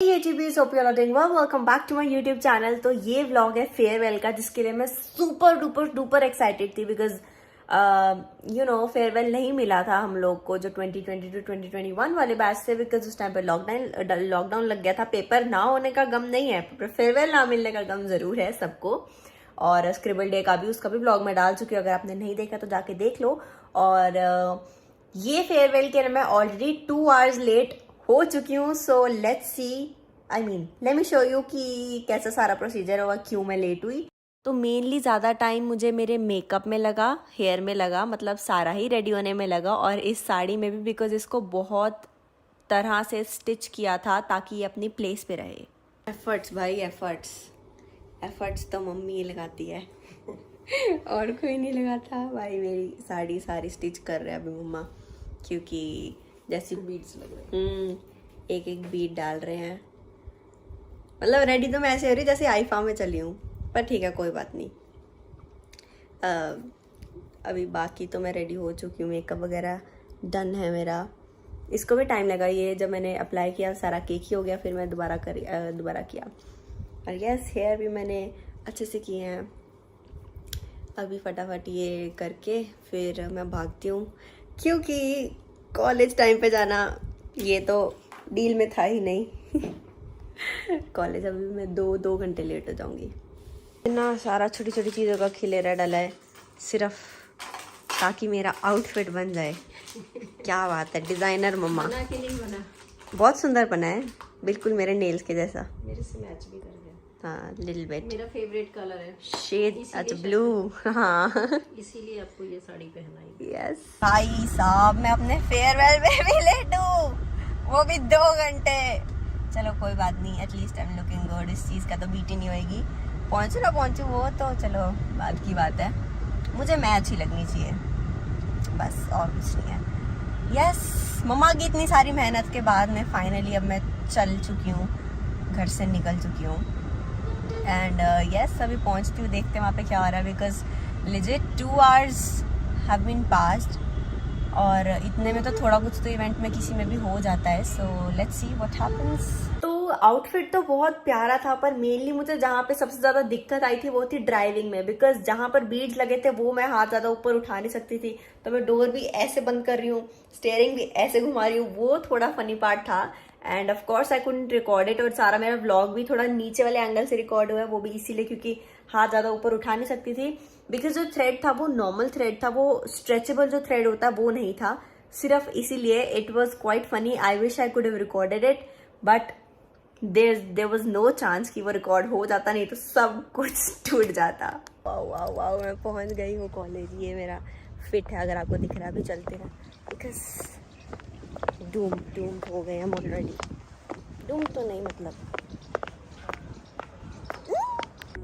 Welcome back to my YouTube channel. तो ये vlog है फेयरवेल का, जिसके लिए मैं सुपर डुपर डुपर एक्साइटेड थी बिकॉज फेयरवेल नहीं मिला था हम लोग को जो 2020 टू 2021 वाले बैच से, बिकॉज उस टाइम पे लॉकडाउन लग गया था। पेपर ना होने का गम नहीं है, फेयरवेल ना मिलने का गम जरूर है सबको। और स्क्रिबल डे का भी, उसका भी व्लॉग मैं डाल चुकी हूँ, अगर आपने नहीं देखा तो जाके देख लो। और ये फेयरवेल के लिए मैं ऑलरेडी 2 आवर्स लेट हो चुकी हूँ। So let me show you कि कैसा सारा प्रोसीजर होगा, क्यों मैं लेट हुई। तो मेनली ज़्यादा टाइम मुझे मेरे मेकअप में लगा, हेयर में लगा, मतलब सारा ही रेडी होने में लगा। और इस साड़ी में भी, बिकॉज इसको बहुत तरह से स्टिच किया था ताकि ये अपनी प्लेस पे रहे। एफर्ट्स भाई, एफर्ट्स तो मम्मी ही लगाती है और कोई नहीं लगाता भाई। मेरी साड़ी सारी स्टिच कर रहे हैं अभी मम्मा, क्योंकि जैसे बीड्स लग रहे हैं, एक एक बीड डाल रहे हैं। मतलब रेडी तो मैं ऐसे हो रही जैसे आईफा में चली हूँ, पर ठीक है कोई बात नहीं। अभी बाकी तो मैं रेडी हो चुकी हूँ, मेकअप वगैरह डन है मेरा। इसको भी टाइम लगा, ये जब मैंने अप्लाई किया सारा केक ही हो गया, फिर मैं दोबारा किया। और यस, हेयर भी मैंने अच्छे से किए हैं। अभी फटाफट ये करके फिर मैं भागती हूँ, क्योंकि कॉलेज टाइम पे जाना ये तो डील में था ही नहीं कॉलेज अभी मैं दो घंटे लेट हो जाऊंगी। इतना सारा छोटी छोटी चीज़ों का खिलेरा डाला है सिर्फ ताकि मेरा आउटफिट बन जाए। क्या बात है, डिज़ाइनर मम्मा। बना कि नहीं बना? बहुत सुंदर बना है, बिल्कुल मेरे नेल्स के जैसा। मेरे से मैच भी कर गया। हाँ, लिटिल बिट। मेरा फेवरेट कलर है शेड, अच्छा ब्लू। हाँ इसीलिए आपको ये साड़ी पहनाई। यस भाई साहब, मैं अपने फेयरवेल में भी लेट हूँ, वो भी 2 घंटे। चलो कोई बात नहीं, at least I am looking good. इस चीज़ का तो बीट ही नहीं होएगी। पहुँचू ना पहुँचू वो तो चलो बात की बात है, मुझे मैच ही लगनी चाहिए बस, और कुछ नहीं है। यस, मम्मा की इतनी सारी मेहनत के बाद में फाइनली अब मैं चल चुकी हूँ, घर से निकल चुकी हूँ। एंड यस, अभी पहुँचती हूँ, देखते हैं वहाँ पे क्या हो रहा है, because legit 2 hours have been passed. और इतने में तो थोड़ा कुछ तो इवेंट में किसी में भी हो जाता है। So let's see what happens. तो आउटफिट तो बहुत प्यारा था, पर मेनली मुझे जहाँ पे सबसे ज्यादा दिक्कत आई थी वो थी ड्राइविंग में, बिकॉज जहाँ पर बीड्स लगे थे वो मैं हाथ ज्यादा ऊपर उठा नहीं सकती थी। तो मैं डोर भी ऐसे बंद कर रही हूँ, स्टीयरिंग भी ऐसे घुमा रही हूँ, वो थोड़ा फनी पार्ट था। End of course I couldn't record it. और सारा मेरा व्लॉग भी थोड़ा नीचे वाले एंगल से रिकॉर्ड हुआ है, वो भी इसीलिए क्योंकि हाथ ज्यादा ऊपर उठा नहीं सकती थी। बिकॉज जो थ्रेड था वो नॉर्मल थ्रेड था, वो स्ट्रेचेबल जो थ्रेड होता है वो नहीं था, सिर्फ इसीलिए it was quite funny. I wish I could have recorded it, but there was no chance कि वो रिकॉर्ड हो जाता, नहीं तो सब कुछ टूट जाता। वाओ वाओ वाओ, मैं पहुंच गई हूँ कॉलेज। ये मेरा फिट है, अगर आपको दिख रहा है। अभी चलते हैं, बिकॉज डूम हो गए हम ऑलरेडी। डूम तो नहीं, मतलब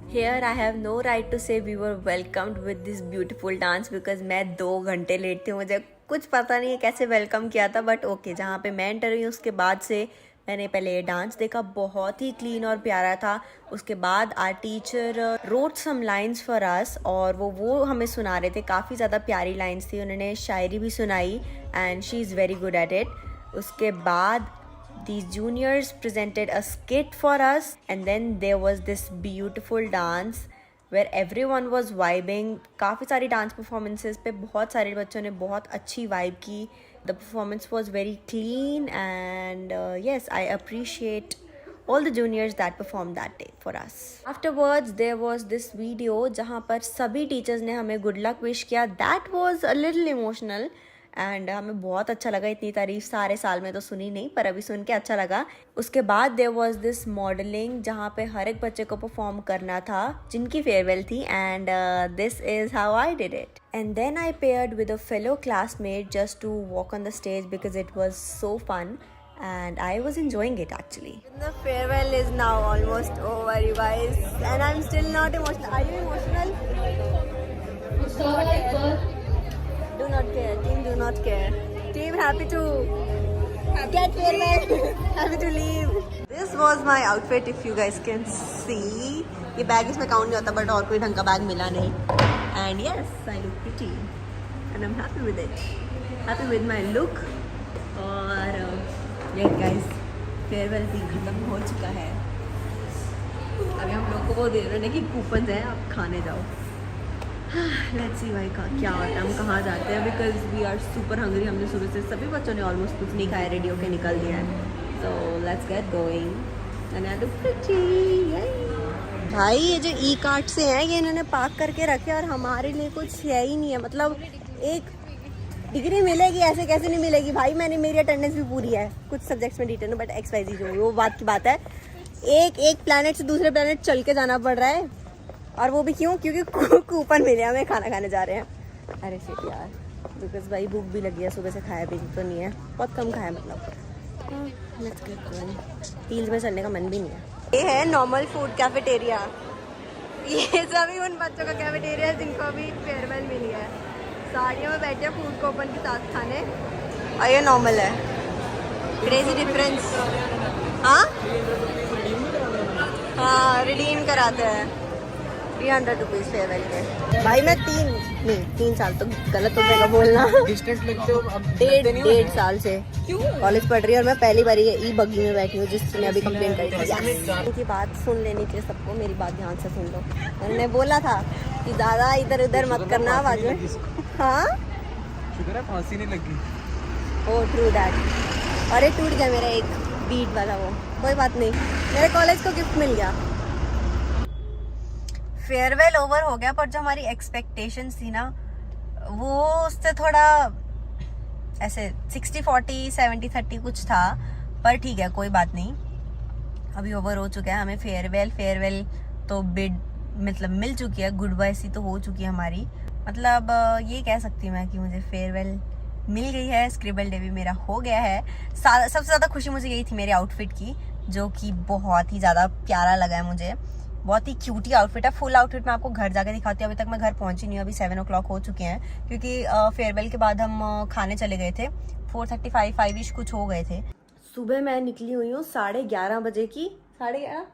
Here I have no right to say we were welcomed with this beautiful dance, because मैं 2 घंटे लेट थी। मुझे कुछ पता नहीं है कैसे वेलकम किया था, बट ओके, जहाँ पे मैं एंटर हुई उसके बाद से मैंने पहले ये डांस देखा, बहुत ही क्लीन और प्यारा था। उसके बाद our teacher wrote some lines for us, और वो हमें सुना रहे थे। काफ़ी ज़्यादा प्यारी लाइन्स थी, उन्होंने शायरी भी सुनाई, and she is very good at it. उसके बाद these juniors presented a skit for us, and then there was this beautiful dance where everyone was vibing. काफ़ी सारी डांस परफॉर्मेंसेस पे बहुत सारे बच्चों ने बहुत अच्छी वाइब की। The performance was very clean, and yes, I appreciate all the juniors that performed that day for us. Afterwards there was this video जहाँ पर सभी टीचर्स ने हमें good luck wish किया. That was a little emotional. And हमें बहुत अच्छा लगा। इतनी तारीफ सारे साल में तो सुनी नहीं, पर अभी सुन के अच्छा लगा। उसके बाद देयर वाज दिस मॉडलिंग, जहाँ पे हर एक बच्चे को परफॉर्म करना था जिनकी फेयरवेल थी, and this is how I did it. And then I paired with a fellow classmate just to walk on the stage, because it was so fun and I was enjoying it actually. The farewell is now almost over, you guys, and I'm still not emotional. Are you emotional? Do not care. Team do not care. Team happy to get farewell. Happy to leave. This was my outfit, if you guys can see. ये bag इसमें count नहीं होता, but और कोई ढंग का bag मिला नहीं. And yes, I look pretty, and I'm happy with it. Happy with my look. और yes guys, फेयरवेल भी खत्म हो चुका है। अभी हम लोग को वो दे रहे हैं कि कूपन है, आप खाने जाओ। लेट्स सी भाई का क्या होता है, हम कहाँ जाते हैं, because we are super hungry. हमने सुबह से सभी बच्चों ने ऑलमोस्ट कुछ नहीं खाया, रेडी होके निकल दिया है। So let's get going and I look pretty. भाई ये जो ई कार्ट से हैं ये इन्होंने पार्क करके रखे और हमारे लिए कुछ है ही नहीं है। मतलब एक डिग्री मिलेगी, ऐसे कैसे नहीं मिलेगी भाई। मैंने मेरी अटेंडेंस भी पूरी है, कुछ सब्जेक्ट्स में डिटेन, बट XYZ जो वो बात की बात है। एक प्लैनेट से दूसरे प्लैनेट चल के जाना पड़ रहा है, और वो भी क्यों? क्योंकि कूपन मिले, हमें खाना खाने जा रहे हैं। अरे शिट यार, बिकॉज भाई भूख भी लगी है, सुबह से खाया भी तो नहीं है, बहुत कम खाया मतलब। हील्स में चलने का मन भी नहीं है। ये है नॉर्मल फूड कैफेटेरिया। ये सभी उन बच्चों का कैफेटेरिया है जिनको अभी फेयरवेल मिली है। साड़ियों में बैठे फूड कूपन के साथ खाने, और ये नॉर्मल है। Crazy difference. हाँ रिडीम कराते हैं 300 रुपीज़ फेयरवेल के। भाई मैं 3 साल तो गलत हो जाएगा बोलना। डिस्टेंस लगते हो अब? डेढ़ साल से कॉलेज पढ़ रही है, और मैं पहली बार ई बग्गी में बैठी हूँ जिसने अभी कंप्लेन करी थी। उनकी बात सुन लेनी चाहिए सबको, मेरी बात ध्यान से सुन लो। मैंने बोला था कि ज़्यादा इधर उधर मत करना बाद में। हाँ शुक्र है फांसी नहीं लगी। ओ ट्रू दैट। अरे टूट गया मेरा एक बीट वाला, वो कोई बात नहीं, मेरे कॉलेज को गिफ्ट मिल गया। फेयरवेल ओवर हो गया, पर जो हमारी एक्सपेक्टेशंस थी ना वो उससे थोड़ा ऐसे 60-40 70-30 कुछ था, पर ठीक है कोई बात नहीं, अभी ओवर हो चुका है। हमें फेयरवेल तो बिड मतलब मिल चुकी है, गुड बाय सी तो हो चुकी है हमारी। मतलब ये कह सकती हूँ मैं कि मुझे फेयरवेल मिल गई है, स्क्रिबल डे भी मेरा हो गया है। सबसे ज़्यादा खुशी मुझे यही थी मेरे आउटफिट की, जो कि बहुत ही ज़्यादा प्यारा लगा है मुझे। बहुत ही क्यूटी आउटफिट है। फुल आउटफिट मैं आपको घर जाके दिखाती हूँ, अभी तक मैं घर पहुंची नहीं हूँ, अभी 7 o'clock हो चुके हैं, क्योंकि फेयरवेल के बाद हम खाने चले गए थे। 4:35 कुछ हो गए थे। सुबह मैं निकली हुई हूँ 11:30 बजे की, 11:30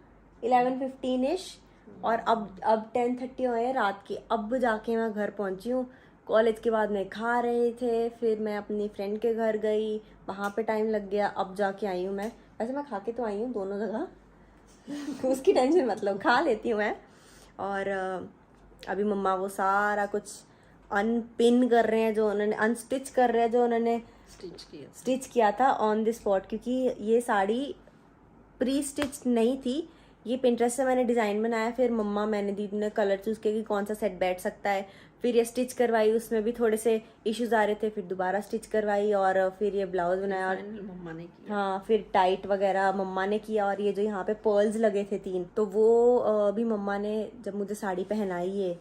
11:15 और अब 10:30 हुए हैं रात के। अब जाके मैं घर पहुंची हूँ। कॉलेज के बाद में खा रहे थे, फिर मैं अपनी फ्रेंड के घर गई, वहाँ पे टाइम लग गया, अब जाके आई हूँ मैं। वैसे मैं खा के तो आई हूँ दोनों जगह उसकी टेंशन मतलब खा लेती हूँ मैं। और अभी मम्मा वो सारा कुछ अनपिन कर रहे हैं, जो उन्होंने अनस्टिच कर रहे हैं, जो उन्होंने स्टिच किया था ऑन द स्पॉट, क्योंकि ये साड़ी प्री स्टिच नहीं थी, ये पिंटरेस्ट से मैंने डिज़ाइन बनाया। फिर मम्मा मैंने दीदी ने कलर चूज़ किया कि कौन सा सेट बैठ सकता है, फिर ये स्टिच करवाई, उसमें भी थोड़े से इश्यूज आ रहे थे, फिर दोबारा स्टिच करवाई, और फिर ये ब्लाउज बनाया, और मम्मा ने किया। हाँ फिर टाइट वगैरह मम्मा ने किया। और ये जो यहाँ पे पर्ल्स लगे थे 3, तो वो भी मम्मा ने जब मुझे साड़ी पहनाई है,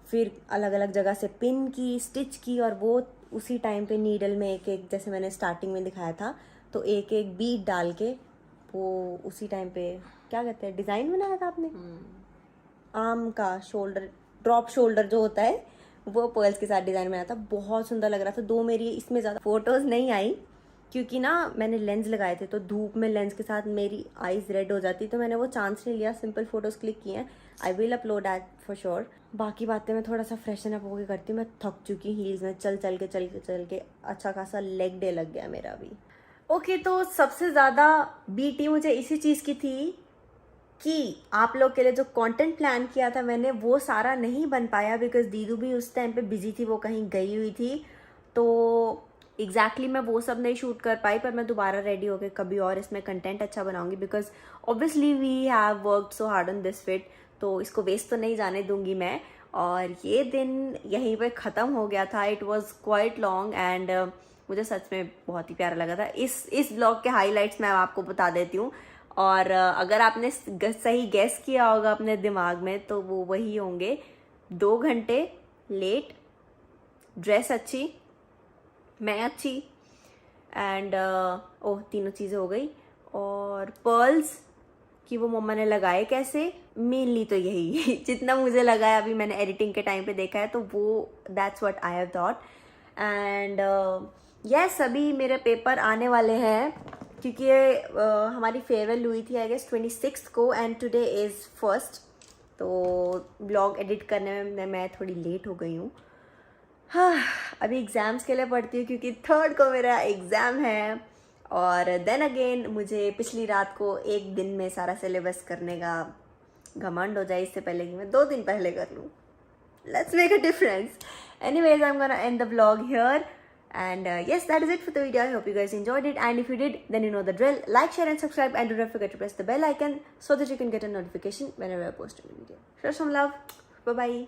फिर अलग अलग जगह से पिन की, स्टिच की, और वो उसी टाइम पे नीडल में एक एक, जैसे मैंने स्टार्टिंग में दिखाया था, तो एक एक बीट डाल के वो उसी टाइम पे क्या कहते हैं डिज़ाइन बनाया था आपने, आर्म का शोल्डर, ड्रॉप शोल्डर जो होता है, वो पर्ल्स के साथ डिज़ाइन बनाया था। बहुत सुंदर लग रहा था। 2 मेरी इसमें ज़्यादा फोटोज़ नहीं आई, क्योंकि ना मैंने लेंस लगाए थे, तो धूप में लेंस के साथ मेरी आईज रेड हो जाती, तो मैंने वो चांस नहीं लिया, सिंपल फोटोज़ क्लिक किए हैं। I will upload that for sure. बाकी बातें मैं थोड़ा सा फ्रेशन अप होकर करती हूँ। मैं थक चुकी हूँ हील्स में चल के अच्छा खासा लेग डे लग गया मेरा भी। ओके, तो सबसे ज़्यादा बीटी मुझे इसी चीज़ की थी कि आप लोग के लिए जो कंटेंट प्लान किया था मैंने, वो सारा नहीं बन पाया, बिकॉज दीदू भी उस टाइम पे बिजी थी, वो कहीं गई हुई थी, तो एग्जैक्टली मैं वो सब नहीं शूट कर पाई। पर मैं दोबारा रेडी होकर कभी और इसमें कंटेंट अच्छा बनाऊंगी, because obviously we have worked so hard on this fit, तो इसको वेस्ट तो नहीं जाने दूंगी मैं। और ये दिन यहीं पे ख़त्म हो गया था। It was quite long and मुझे सच में बहुत ही प्यारा लगा था। इस ब्लॉग के हाईलाइट्स मैं आपको बता देती हूँ, और अगर आपने सही गेस किया होगा अपने दिमाग में, तो वो वही होंगे 2 घंटे लेट, ड्रेस अच्छी, मैं अच्छी, एंड ओह 3 चीज़ें हो गई। और पर्ल्स कि वो मम्मा ने लगाए कैसे, मेनली तो यही जितना मुझे लगा है, अभी मैंने एडिटिंग के टाइम पे देखा है, तो वो that's what I have thought. And yes, अभी मेरे पेपर आने वाले हैं, क्योंकि ये हमारी फेयरवेल हुई थी आई गेस 26 को, एंड टुडे इज़ 1st, तो ब्लॉग एडिट करने में मैं थोड़ी लेट हो गई हूँ। हाँ, अभी एग्ज़ाम्स के लिए पढ़ती हूँ, क्योंकि 3rd को मेरा एग्ज़ाम है, और देन अगेन मुझे पिछली रात को एक दिन में सारा सिलेबस करने का घमंड हो जाए इससे पहले कि मैं 2 दिन पहले कर लूँ. Let's make a difference. Anyways, I'm gonna end the vlog here. And yes, that is it for the video. I hope you guys enjoyed it. And if you did, then you know the drill. Like, share, and subscribe. And do not forget to press the bell icon so that you can get a notification whenever I post a new video. Show some love. Bye bye.